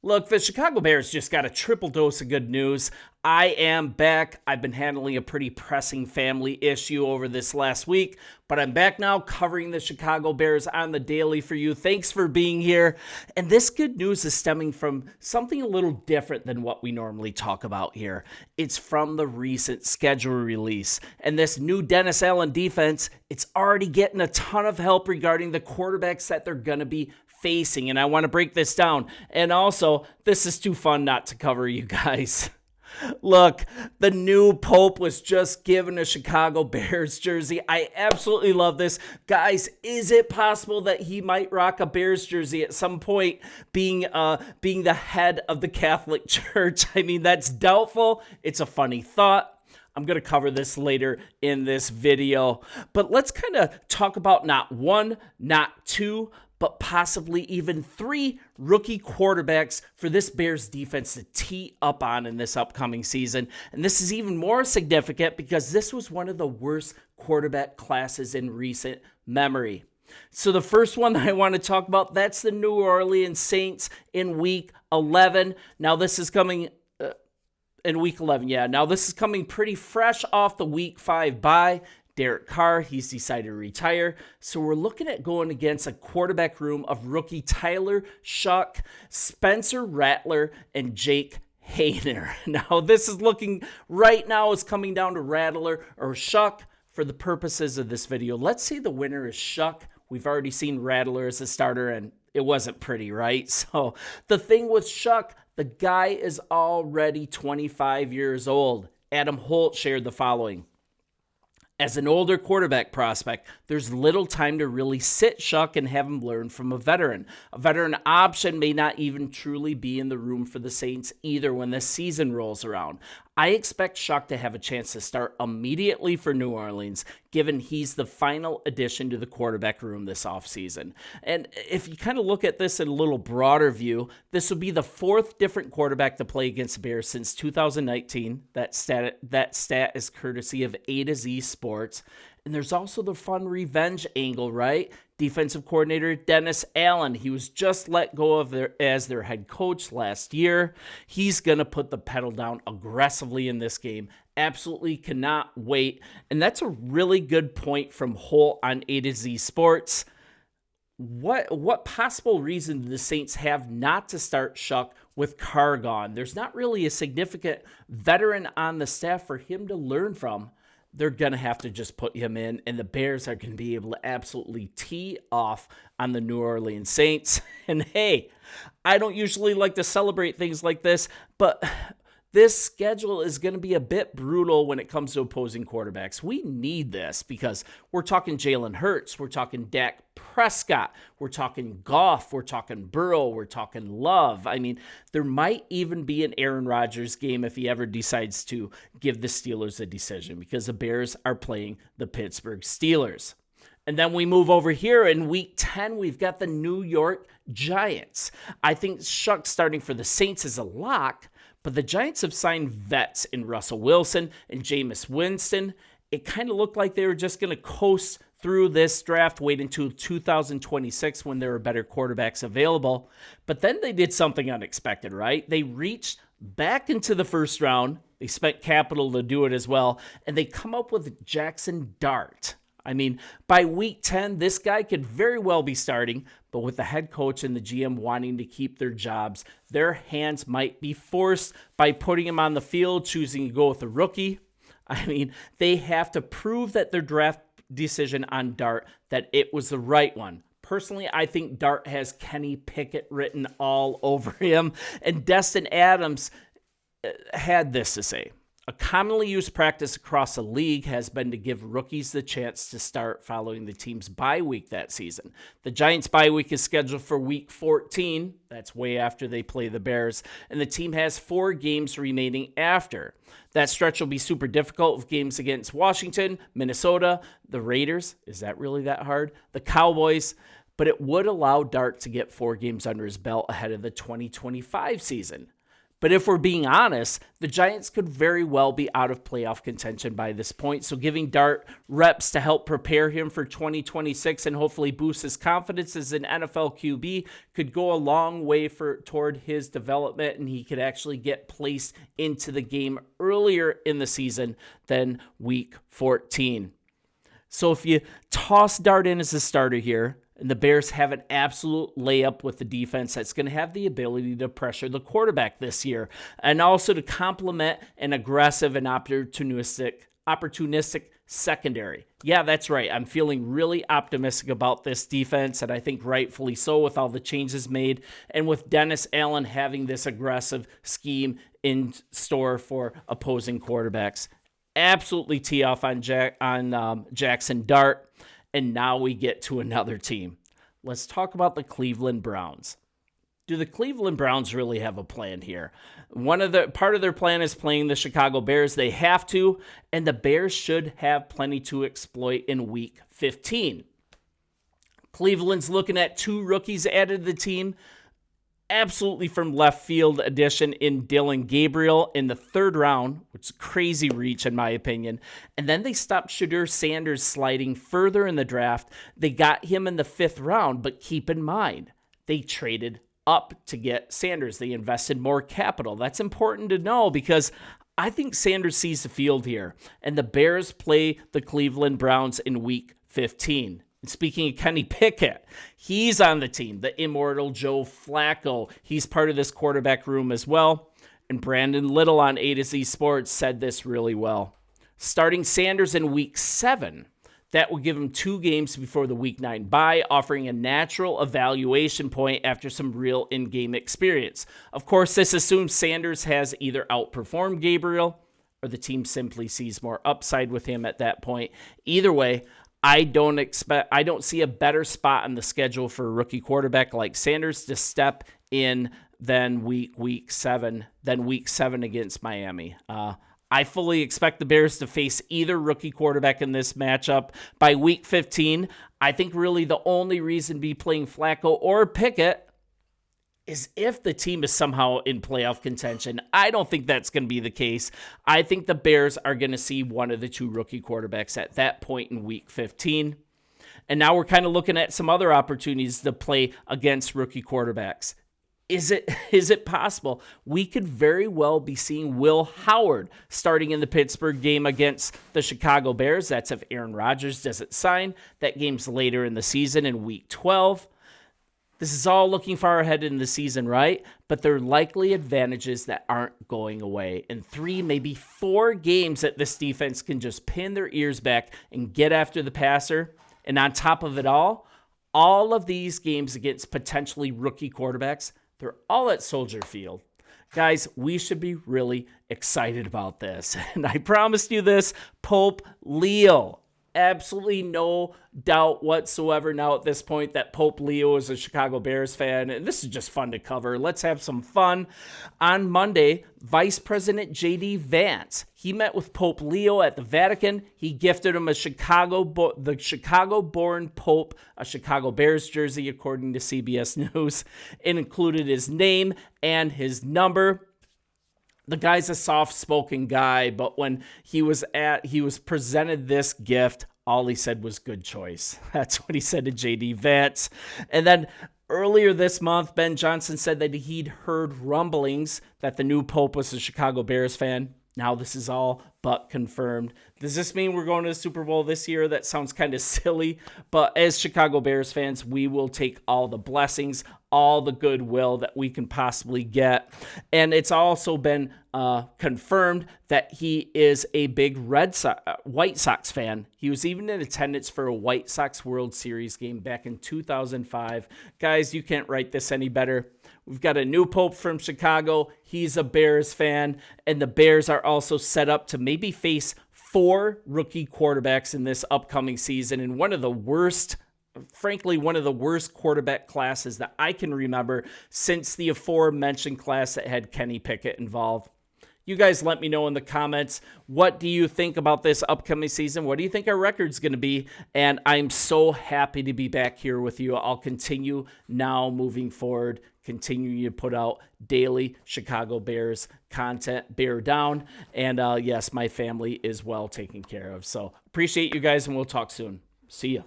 Look, the Chicago Bears just got a triple dose of good news. I am back. I've been handling a pretty pressing family issue over this last week, but I'm back now covering the Chicago Bears on the daily for you. Thanks for being here. And this good news is stemming from something a little different than what we normally talk about here. It's from the recent schedule release. And this new Dennis Allen defense, it's already getting a ton of help regarding the quarterbacks that they're going to be facing, and I want to break this down. And also, this is too fun not to cover, you guys. Look, the new Pope was just given a Chicago Bears jersey. I absolutely love this. Guys, is it possible that he might rock a Bears jersey at some point, being the head of the Catholic Church? I mean, that's doubtful. It's a funny thought. I'm going to cover this later in this video. But let's kind of talk about not one, not two, but possibly even three rookie quarterbacks for this Bears defense to tee up on in this upcoming season. And this is even more significant because this was one of the worst quarterback classes in recent memory. So the first one that I want to talk about, that's the New Orleans Saints in Week 11. Now this is coming in Week 11, yeah. Now this is coming pretty fresh off the Week 5 bye. Derek Carr, he's decided to retire. So we're looking at going against a quarterback room of rookie Tyler Shough, Spencer Rattler, and Jake Hayner. Now, this is looking right now is coming down to Rattler or Shough for the purposes of this video. Let's say the winner is Shough. We've already seen Rattler as a starter, and it wasn't pretty, right? So the thing with Shough, the guy is already 25 years old. Adam Holt shared the following. As an older quarterback prospect, there's little time to really sit Shough and have him learn from a veteran. A veteran option may not even truly be in the room for the Saints either when the season rolls around. I expect Shough to have a chance to start immediately for New Orleans, given he's the final addition to the quarterback room this offseason. And if you kind of look at this in a little broader view, this will be the fourth different quarterback to play against the Bears since 2019. That stat is courtesy of A to Z Sports. And there's also the fun revenge angle, right? Defensive coordinator Dennis Allen, he was just let go of as their head coach last year. He's going to put the pedal down aggressively in this game. Absolutely cannot wait. And that's a really good point from Holt on A to Z Sports. What possible reason do the Saints have not to start Shough with Carr gone? There's not really a significant veteran on the staff for him to learn from. They're going to have to just put him in, and the Bears are going to be able to absolutely tee off on the New Orleans Saints. And hey, I don't usually like to celebrate things like this, but this schedule is going to be a bit brutal when it comes to opposing quarterbacks. We need this because we're talking Jalen Hurts, we're talking Dak Prescott, we're talking Goff, we're talking Burrow, we're talking Love. I mean, there might even be an Aaron Rodgers game if he ever decides to give the Steelers a decision because the Bears are playing the Pittsburgh Steelers. And then we move over here in Week 10, we've got the New York Giants. I think Shough starting for the Saints is a lock, but the Giants have signed vets in Russell Wilson and Jameis Winston. It kind of looked like they were just going to coast through this draft, wait until 2026 when there are better quarterbacks available. But then they did something unexpected, right? They reached back into the first round. They spent capital to do it as well. And they come up with Jackson Dart. I mean, by Week 10, this guy could very well be starting, but with the head coach and the GM wanting to keep their jobs, their hands might be forced by putting him on the field, choosing to go with a rookie. I mean, they have to prove that their draft decision on Dart, that it was the right one. Personally, I think Dart has Kenny Pickett written all over him, and Destin Adams had this to say. A commonly used practice across the league has been to give rookies the chance to start following the team's bye week that season. The Giants' bye week is scheduled for Week 14. That's way after they play the Bears. And the team has 4 games remaining after. That stretch will be super difficult with games against Washington, Minnesota, the Raiders. Is that really that hard? The Cowboys. But it would allow Dart to get 4 games under his belt ahead of the 2025 season. But if we're being honest, the Giants could very well be out of playoff contention by this point. So giving Dart reps to help prepare him for 2026 and hopefully boost his confidence as an NFL QB could go a long way toward his development, and he could actually get placed into the game earlier in the season than week 14. So if you toss Dart in as a starter here, and the Bears have an absolute layup with the defense that's going to have the ability to pressure the quarterback this year, and also to complement an aggressive and opportunistic secondary. Yeah, that's right. I'm feeling really optimistic about this defense, and I think rightfully so with all the changes made, and with Dennis Allen having this aggressive scheme in store for opposing quarterbacks. Absolutely tee off on Jackson Dart. And now we get to another team. Let's talk about the Cleveland Browns. Do the Cleveland Browns really have a plan here? Part of their plan is playing the Chicago Bears. They have to, and the Bears should have plenty to exploit in week 15. Cleveland's looking at 2 rookies added to the team. Absolutely from left field addition in Dylan Gabriel in the 3rd round, which is a crazy reach in my opinion. And then they stopped Shadur Sanders sliding further in the draft. They got him in the 5th round, but keep in mind, they traded up to get Sanders. They invested more capital. That's important to know because I think Sanders sees the field here. And the Bears play the Cleveland Browns in week 15. And speaking of Kenny Pickett, he's on the team, the immortal Joe Flacco. He's part of this quarterback room as well. And Brandon Little on A to Z Sports said this really well. Starting Sanders in week 7, that will give him 2 games before the week 9 bye, offering a natural evaluation point after some real in-game experience. Of course, this assumes Sanders has either outperformed Gabriel or the team simply sees more upside with him at that point. Either way, I don't see a better spot on the schedule for a rookie quarterback like Sanders to step in than week 7 against Miami. I fully expect the Bears to face either rookie quarterback in this matchup by week 15. I think really the only reason to be playing Flacco or Pickett is if the team is somehow in playoff contention. I don't think that's going to be the case. I think the Bears are going to see one of the 2 rookie quarterbacks at that point in week 15. And now we're kind of looking at some other opportunities to play against rookie quarterbacks. Is it possible we could very well be seeing Will Howard starting in the Pittsburgh game against the Chicago Bears? That's if Aaron Rodgers doesn't sign. That game's later in the season in week 12. This is all looking far ahead in the season, right? But there are likely advantages that aren't going away. In 3, maybe 4 games that this defense can just pin their ears back and get after the passer. And on top of it all of these games against potentially rookie quarterbacks, they're all at Soldier Field. Guys, we should be really excited about this. And I promised you this, Pope Leo. Absolutely no doubt whatsoever now at this point that Pope Leo is a Chicago Bears fan, and this is just fun to cover. Let's have some fun. On Monday, Vice President J.D. Vance, he met with Pope Leo at the Vatican. He gifted him the Chicago-born Pope, a Chicago Bears jersey, according to CBS News. It included his name and his number. The guy's a soft-spoken guy, but when he was presented this gift, all he said was good choice. That's what he said to J.D. Vance. And then earlier this month, Ben Johnson said that he'd heard rumblings that the new pope was a Chicago Bears fan. Now this is all but confirmed. Does this mean we're going to the Super Bowl this year? That sounds kind of silly, but as Chicago Bears fans, we will take all the blessings, all the goodwill that we can possibly get. And it's also been confirmed that he is a big White Sox fan. He was even in attendance for a White Sox World Series game back in 2005. Guys, you can't write this any better. We've got a new pope from Chicago. He's a Bears fan, and the Bears are also set up to maybe face 4 rookie quarterbacks in this upcoming season, and one of the worst quarterback classes that I can remember since the aforementioned class that had Kenny Pickett involved. You guys let me know in the comments, what do you think about this upcoming season? What do you think our record's going to be? And I'm so happy to be back here with you. I'll continue now moving forward, continue to put out daily Chicago Bears content, bear down. And yes, my family is well taken care of. So appreciate you guys, and we'll talk soon. See ya.